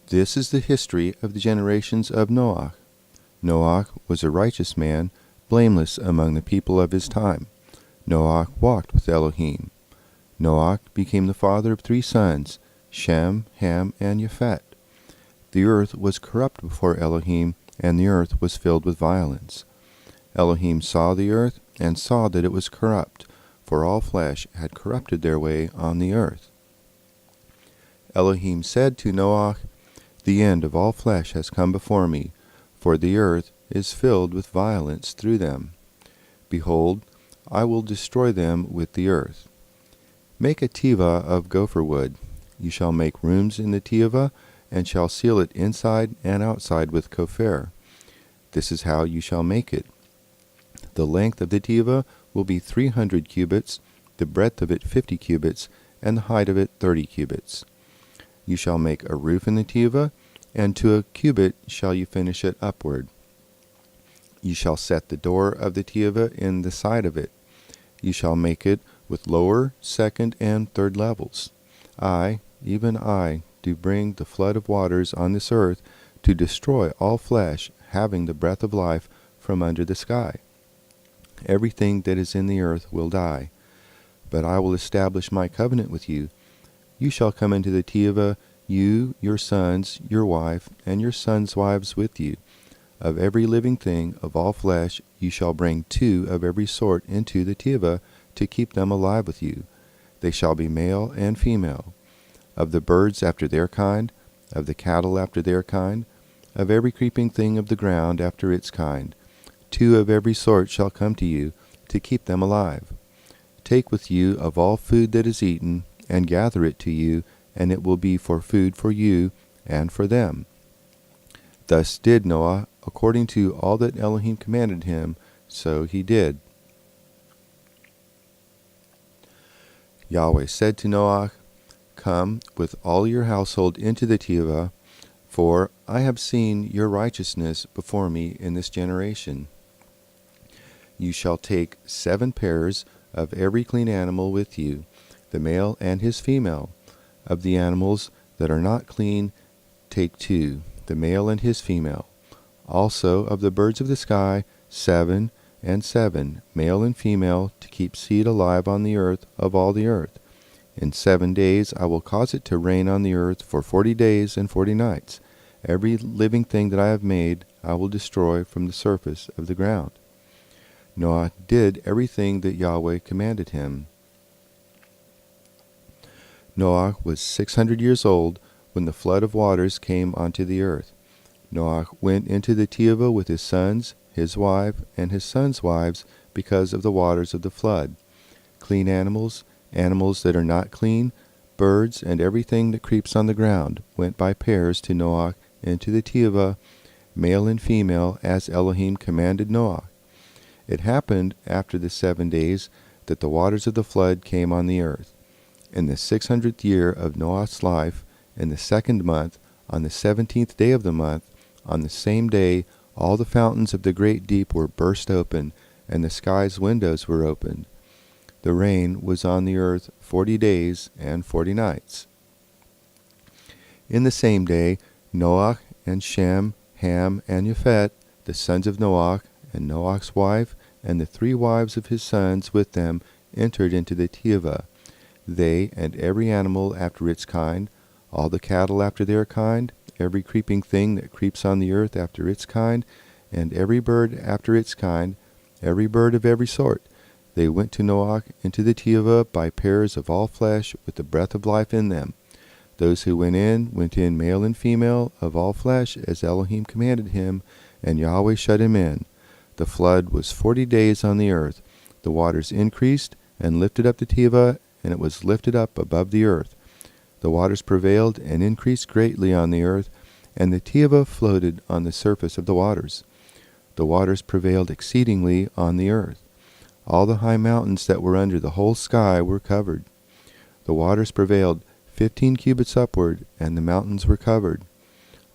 This is the history of the generations of Noach. Noach was a righteous man, blameless among the people of his time. Noach walked with Elohim. Noach became the father of 3 sons, Shem, Ham, and Japhet. The earth was corrupt before Elohim, and the earth was filled with violence. Elohim saw the earth, and saw that it was corrupt, for all flesh had corrupted their way on the earth. Elohim said to Noach, "The end of all flesh has come before me, for the earth is filled with violence through them. Behold, I will destroy them with the earth. Make a tiva of gopher wood. You shall make rooms in the tiva, and shall seal it inside and outside with gopher. This is how you shall make it. The length of the tiva will be 300 cubits, the breadth of it 50 cubits, and the height of it 30 cubits. You shall make a roof in the tiva, and to a cubit shall you finish it upward. You shall set the door of the tiva in the side of it. You shall make it with lower, second, and third levels. I, even I, do bring the flood of waters on this earth to destroy all flesh having the breath of life from under the sky. Everything that is in the earth will die. But I will establish my covenant with you. You shall come into the tiva, you, your sons, your wife, and your sons' wives with you. Of every living thing of all flesh you shall bring 2 of every sort into the tiva to keep them alive with you. They shall be male and female. Of the birds after their kind, of the cattle after their kind, of every creeping thing of the ground after its kind, 2 of every sort shall come to you to keep them alive. Take with you of all food that is eaten, and gather it to you, and it will be for food for you and for them." Thus did Noah, according to all that Elohim commanded him, so he did. Yahweh said to Noach, "Come with all your household into the tiva, for I have seen your righteousness before me in this generation. You shall take 7 pairs of every clean animal with you, the male and his female. Of the animals that are not clean, take 2, the male and his female. Also of the birds of the sky, 7 and 7, male and female, to keep seed alive on the earth of all the earth. In 7 days I will cause it to rain on the earth for 40 days and 40 nights. Every living thing that I have made I will destroy from the surface of the ground." Noah did everything that Yahweh commanded him. Noah was 600 years old when the flood of waters came onto the earth. Noah went into the tiva with his sons, his wife, and his sons' wives because of the waters of the flood. Clean animals, animals that are not clean, birds, and everything that creeps on the ground went by pairs to Noah into the tiva, male and female, as Elohim commanded Noah. It happened after the 7 days that the waters of the flood came on the earth. In the 600th year of Noah's life, in the 2nd month, on the 17th day of the month, on the same day all the fountains of the great deep were burst open, and the sky's windows were opened. The rain was on the earth 40 days and 40 nights. In the same day, Noach and Shem, Ham, and Japhet, the sons of Noach, and Noach's wife, and the 3 wives of his sons with them, entered into the tiva. They and every animal after its kind, all the cattle after their kind, every creeping thing that creeps on the earth after its kind, and every bird after its kind, every bird of every sort. They went to Noach into the tiva by pairs of all flesh with the breath of life in them. Those who went in male and female of all flesh as Elohim commanded him, and Yahweh shut him in. The flood was 40 days on the earth. The waters increased and lifted up the tiva, and it was lifted up above the earth. The waters prevailed and increased greatly on the earth, and the tiva floated on the surface of the waters. The waters prevailed exceedingly on the earth. All the high mountains that were under the whole sky were covered. The waters prevailed 15 cubits upward, and the mountains were covered.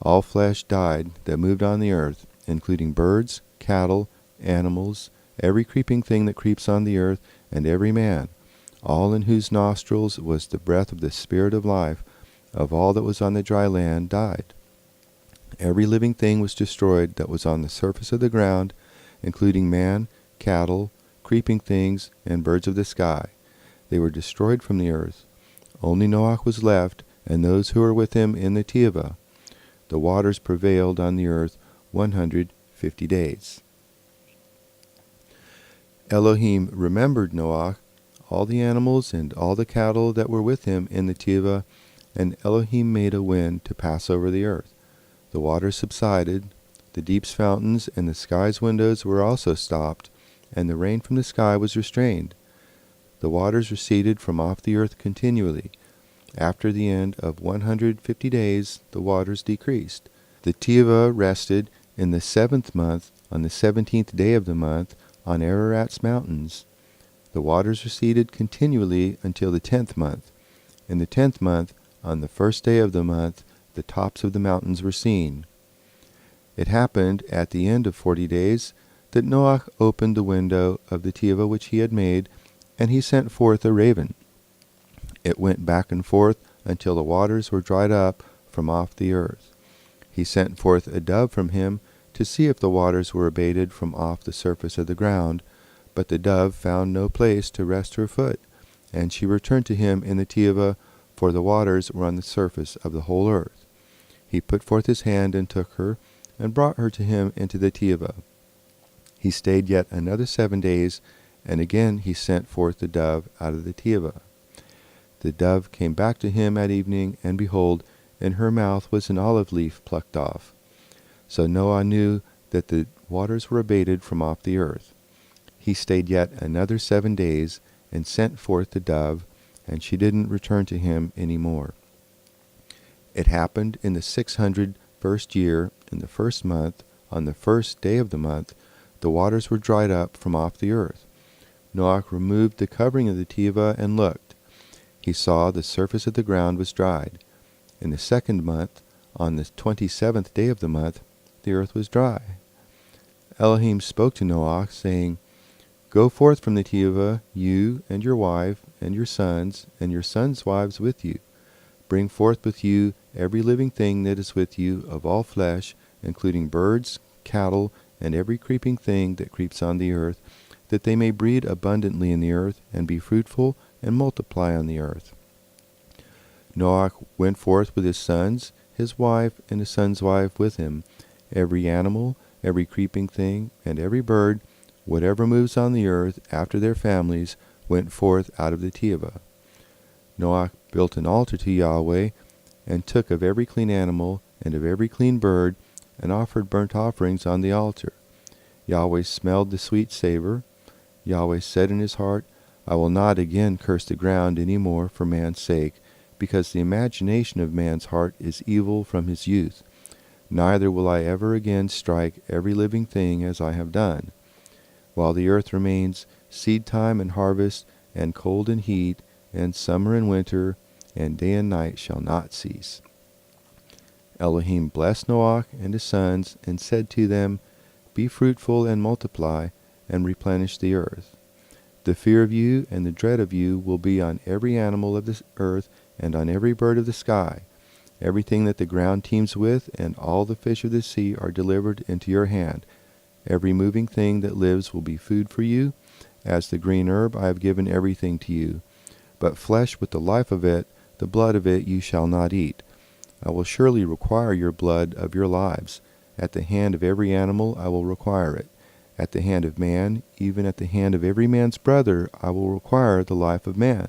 All flesh died that moved on the earth, including birds, cattle, animals, every creeping thing that creeps on the earth, and every man, all in whose nostrils was the breath of the Spirit of life, of all that was on the dry land died. Every living thing was destroyed that was on the surface of the ground, including man, cattle, creeping things, and birds of the sky. They were destroyed from the earth. Only Noach was left, and those who were with him in the Tevah. The waters prevailed on the earth 150 days. Elohim remembered Noach, all the animals and all the cattle that were with him in the Tevah, and Elohim made a wind to pass over the earth. The waters subsided, the deep's fountains and the sky's windows were also stopped, and the rain from the sky was restrained. The waters receded from off the earth continually. After the end of 150 days, the waters decreased. The Tevah rested in the 7th month, on the 17th day of the month, on Ararat's mountains. The waters receded continually until the 10th month. In the 10th month, on the 1st day of the month, the tops of the mountains were seen. It happened at the end of 40 days that Noach opened the window of the Tevah which he had made, and he sent forth a raven. It went back and forth until the waters were dried up from off the earth. He sent forth a dove from him to see if the waters were abated from off the surface of the ground, but the dove found no place to rest her foot, and she returned to him in the Tevah, for the waters were on the surface of the whole earth. He put forth his hand and took her, and brought her to him into the Tevah. He stayed yet another 7 days, and again he sent forth the dove out of the Tevah. The dove came back to him at evening, and behold, in her mouth was an olive leaf plucked off. So Noah knew that the waters were abated from off the earth. He stayed yet another 7 days, and sent forth the dove, and she didn't return to him any more. It happened in the 601st year, in the 1st month, on the 1st day of the month, the waters were dried up from off the earth. Noach removed the covering of the Tevah and looked. He saw the surface of the ground was dried. In the 2nd month, on the 27th day of the month, the earth was dry. Elohim spoke to Noach, saying, Go forth from the Tevah, you and your wife and your sons wives with you. Bring forth with you every living thing that is with you of all flesh, including birds, cattle, and every creeping thing that creeps on the earth, that they may breed abundantly in the earth, and be fruitful, and multiply on the earth. Noach went forth with his sons, his wife, and his son's wife with him. Every animal, every creeping thing, and every bird, whatever moves on the earth after their families, went forth out of the Tevah. Noach built an altar to Yahweh, and took of every clean animal, and of every clean bird, and offered burnt offerings on the altar. Yahweh smelled the sweet savor. Yahweh said in his heart, I will not again curse the ground any more for man's sake, because the imagination of man's heart is evil from his youth. Neither will I ever again strike every living thing as I have done. While the earth remains, seed time and harvest, and cold and heat, and summer and winter, and day and night shall not cease. Elohim blessed Noach and his sons, and said to them, Be fruitful and multiply, and replenish the earth. The fear of you and the dread of you will be on every animal of the earth, and on every bird of the sky. Everything that the ground teems with, and all the fish of the sea are delivered into your hand. Every moving thing that lives will be food for you. As the green herb I have given everything to you. But flesh with the life of it, the blood of it, you shall not eat. I will surely require your blood of your lives. At the hand of every animal I will require it. At the hand of man, even at the hand of every man's brother, I will require the life of man.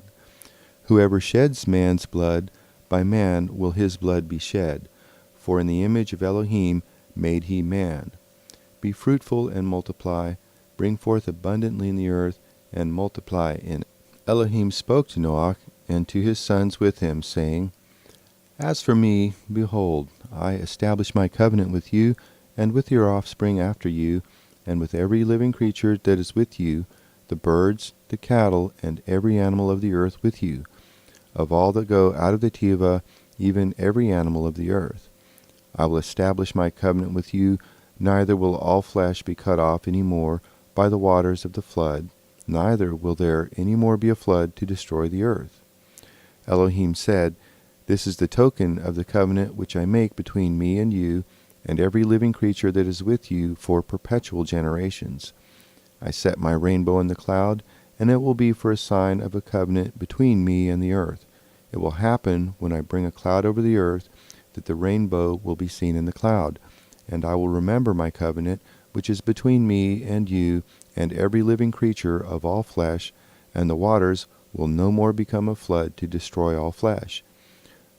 Whoever sheds man's blood, by man will his blood be shed. For in the image of Elohim made he man. Be fruitful and multiply, bring forth abundantly in the earth, and multiply in it. Elohim spoke to Noach and to his sons with him, saying, As for me, behold, I establish my covenant with you, and with your offspring after you, and with every living creature that is with you, the birds, the cattle, and every animal of the earth with you, of all that go out of the Tevah, even every animal of the earth. I will establish my covenant with you, neither will all flesh be cut off any more by the waters of the flood, neither will there any more be a flood to destroy the earth. Elohim said, This is the token of the covenant which I make between me and you, and every living creature that is with you for perpetual generations. I set my rainbow in the cloud, and it will be for a sign of a covenant between me and the earth. It will happen when I bring a cloud over the earth that the rainbow will be seen in the cloud, and I will remember my covenant, which is between me and you and every living creature of all flesh, and the waters will no more become a flood to destroy all flesh.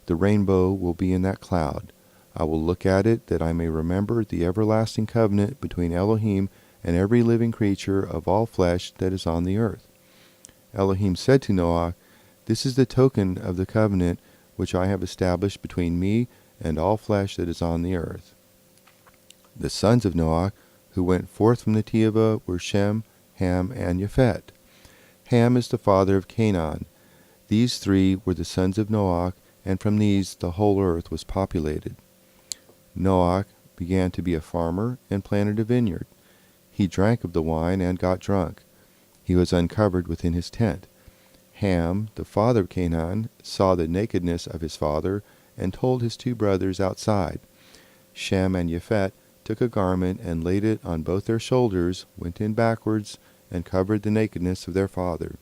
The rainbow will be in that cloud. I will look at it that I may remember the everlasting covenant between Elohim and every living creature of all flesh that is on the earth. Elohim said to Noach, "This is the token of the covenant which I have established between me and all flesh that is on the earth." The sons of Noach who went forth from the Teviah were Shem, Ham, and Japheth. Ham is the father of Canaan. These three were the sons of Noach, and from these the whole earth was populated. Noach began to be a farmer and planted a vineyard. He drank of the wine and got drunk. He was uncovered within his tent. Ham, the father of Canaan, saw the nakedness of his father and told his two brothers outside. Shem and Japheth took a garment and laid it on both their shoulders, went in backwards, and covered the nakedness of their father.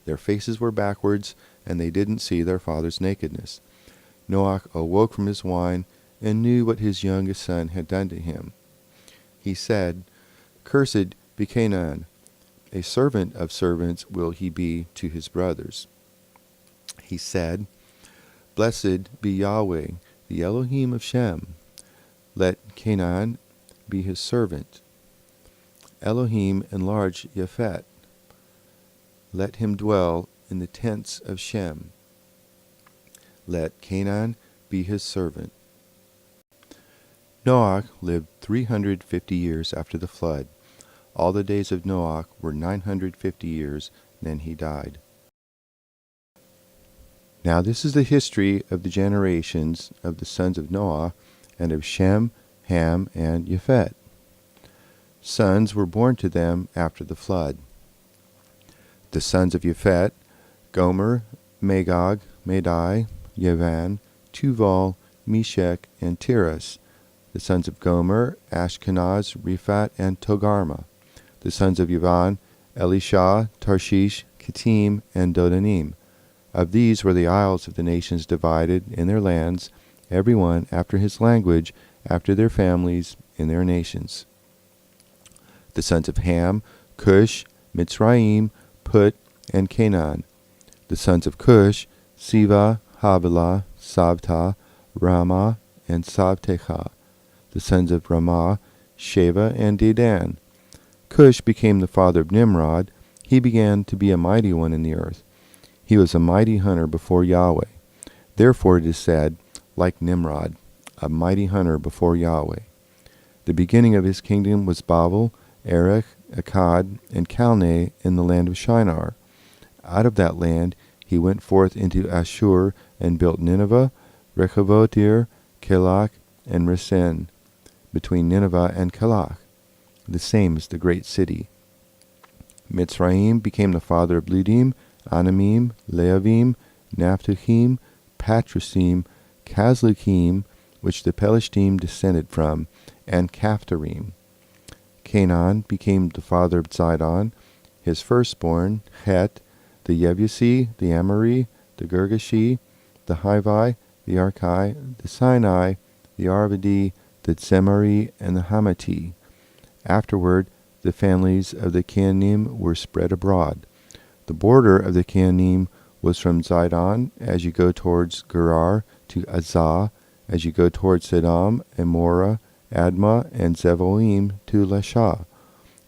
Their faces were backwards, and they didn't see their father's nakedness. Noach awoke from his wine and knew what his youngest son had done to him. He said, "Cursed be Canaan, a servant of servants will he be to his brothers." He said, "Blessed be Yahweh, the Elohim of Shem. Let Canaan be his servant. Elohim enlarge Japheth. Let him dwell in the tents of Shem. Let Canaan be his servant." Noach lived 350 years after the flood. All the days of Noach were 950 years, then he died. Now this is the history of the generations of the sons of Noah and of Shem, Ham, and Japheth. Sons were born to them after the flood. The sons of Japheth: Gomer, Magog, Madai, Yavan, Tuval, Meshech, and Tiras. The sons of Gomer: Ashkenaz, Riphat, and Togarmah. The sons of Yavan: Elisha, Tarshish, Kittim, and Dodanim. Of these were the isles of the nations divided in their lands, every one after his language, after their families, in their nations. The sons of Ham: Cush, Mitzrayim, Put, and Canaan. The sons of Cush: Siva, Havilah, Savta, Ramah, and Savtecha. The sons of Ramah: Sheva and Dedan. Cush became the father of Nimrod. He began to be a mighty one in the earth. He was a mighty hunter before Yahweh. Therefore it is said, like Nimrod, a mighty hunter before Yahweh. The beginning of his kingdom was Babel, Erech, Akkad, and Calneh in the land of Shinar. Out of that land he went forth into Ashur and built Nineveh, Rehoboth-ir, Kelach, and Resen, between Nineveh and Kelach. The same is the great city. Mitzrayim became the father of Ludim, Anamim, Leavim, Naphtuhim, Patrusim, Casluhim, which the Pelishtim descended from, and Caphtorim. Canaan became the father of Zidon, his firstborn, Het, the Yebusi, the Amori, the Girgashi, the Hivi, the Archi, the Sinai, the Arvadi, the Zemari, and the Hamati. Afterward, the families of the Cananim were spread abroad. The border of the Cananim was from Zidon, as you go towards Gerar, to Azah, as you go towards Sedom, Amorah, Admah, and Zeboim, to Lashah.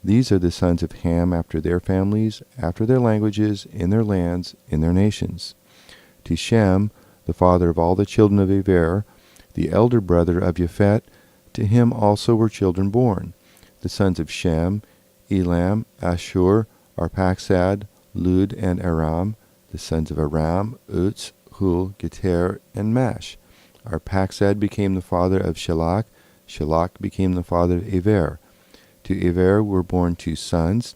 These are the sons of Ham after their families, after their languages, in their lands, in their nations. To Shem, the father of all the children of Eber, the elder brother of Japheth, to him also were children born. The sons of Shem: Elam, Ashur, Arphaxad, Lud, and Aram. The sons of Aram: Uz, Hul, Geter, and Mash. Arphaxad became the father of Shelach. Shelach became the father of Eber. To Eber were born two sons.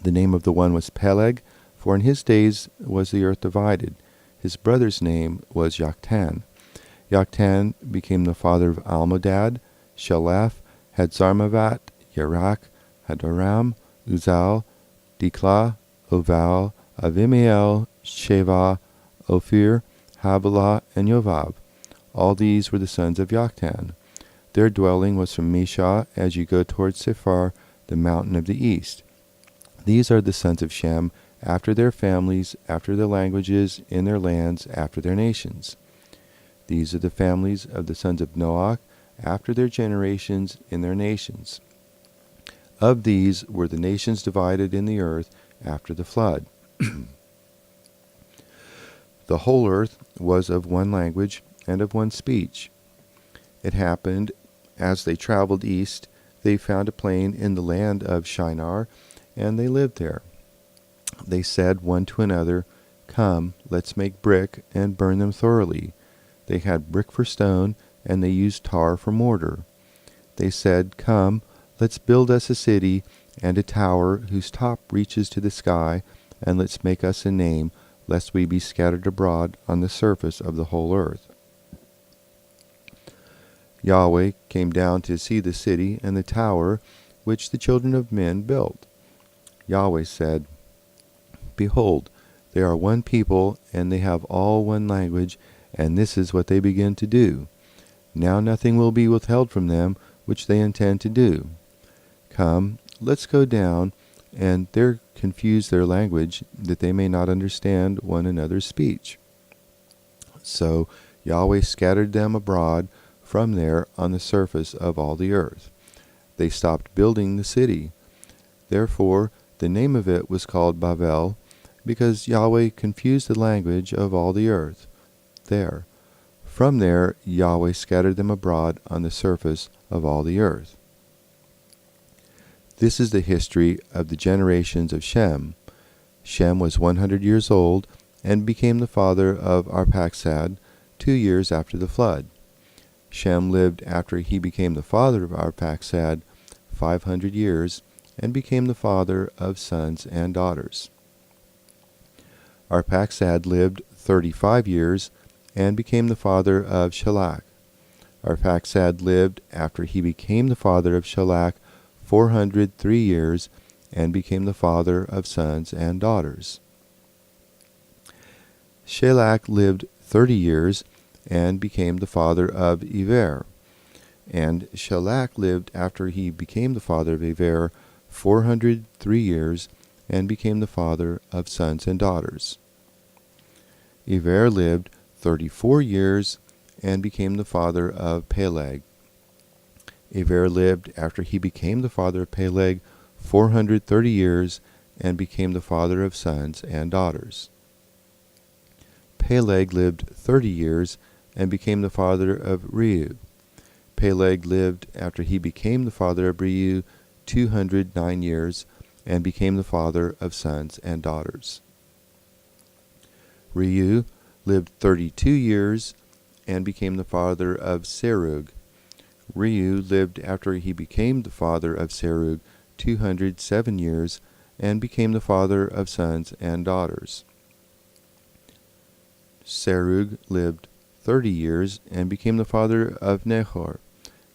The name of the one was Peleg, for in his days was the earth divided. His brother's name was Joktan. Yoktan became the father of Almodad. Sheleph had Zarmavat, Yerach, Hadoram, Uzal, Diklah, Oval, Avimael, Sheva, Ophir, Havilah, and Yovav. All these were the sons of Yoktan. Their dwelling was from Mishah as you go towards Sephar, the mountain of the east. These are the sons of Shem, after their families, after their languages, in their lands, after their nations. These are the families of the sons of Noach, after their generations, in their nations. Of these were the nations divided in the earth after the flood. The whole earth was of one language and of one speech. It happened, as they traveled east, they found a plain in the land of Shinar, and they lived there. They said one to another, "Come, let's make brick and burn them thoroughly." They had brick for stone, and they used tar for mortar. They said, "Come, let's build us a city and a tower whose top reaches to the sky, and let's make us a name, lest we be scattered abroad on the surface of the whole earth." Yahweh came down to see the city and the tower which the children of men built. Yahweh said, "Behold, they are one people, and they have all one language, and this is what they begin to do. Now nothing will be withheld from them which they intend to do. Come, let's go down, and there confuse their language, that they may not understand one another's speech." So Yahweh scattered them abroad from there on the surface of all the earth. They stopped building the city. Therefore the name of it was called Babel, because Yahweh confused the language of all the earth there. From there Yahweh scattered them abroad on the surface of all the earth. This is the history of the generations of Shem. Shem was 100 years old and became the father of Arphaxad 2 years after the flood. Shem lived after he became the father of Arphaxad 500 years and became the father of sons and daughters. Arphaxad lived 35 years and became the father of Shelach. Arphaxad lived after he became the father of Shelach 403 years and became the father of sons and daughters. Shelach lived 30 years and became the father of Ever. And Shelach lived after he became the father of Ever 403 years and became the father of sons and daughters. Ever lived 34 years and became the father of Peleg. Ever lived after he became the father of Peleg 430 years and became the father of sons and daughters. Peleg lived 30 years and became the father of Reu. Peleg lived after he became the father of Reu 209 years and became the father of sons and daughters. Reu lived 32 years and became the father of Serug. Reu lived after he became the father of Serug 207 years and became the father of sons and daughters. Serug lived 30 years and became the father of Nahor.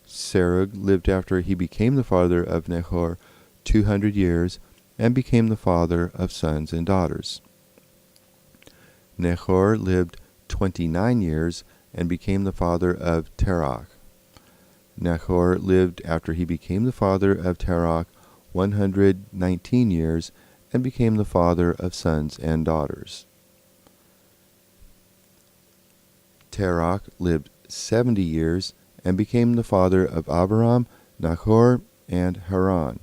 Serug lived after he became the father of Nahor 200 years and became the father of sons and daughters. Nahor lived 29 years and became the father of Terach. Nahor lived after he became the father of Terach 119 years and became the father of sons and daughters. Terach lived 70 years and became the father of Abraham, Nahor, and Haran.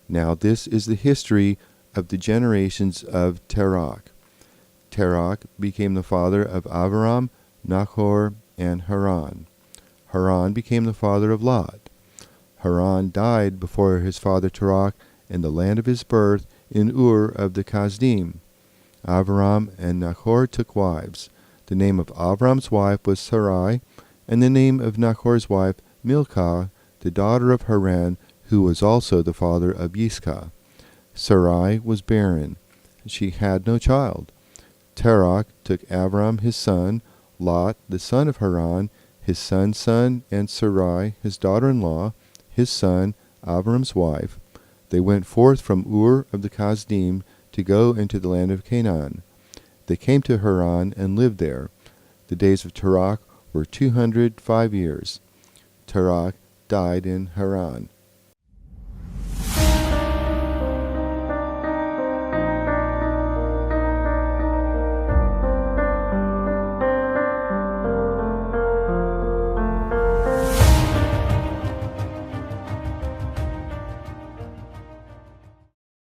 Now this is the history of the generations of Terach. Terach became the father of Abraham, Nahor, and Haran. Haran became the father of Lot. Haran died before his father Terach in the land of his birth in Ur of the Kasdim. Abraham and Nahor took wives. The name of Abraham's wife was Sarai, and the name of Nahor's wife Milcah, the daughter of Haran, who was also the father of Yiscah. Sarai was barren. She had no child. Terach took Abram his son, Lot, the son of Haran, his son's son, and Sarai, his daughter-in-law, his son, Abram's wife. They went forth from Ur of the Kasdim to go into the land of Canaan. They came to Haran and lived there. The days of Terach were 205 years. Terach died in Haran.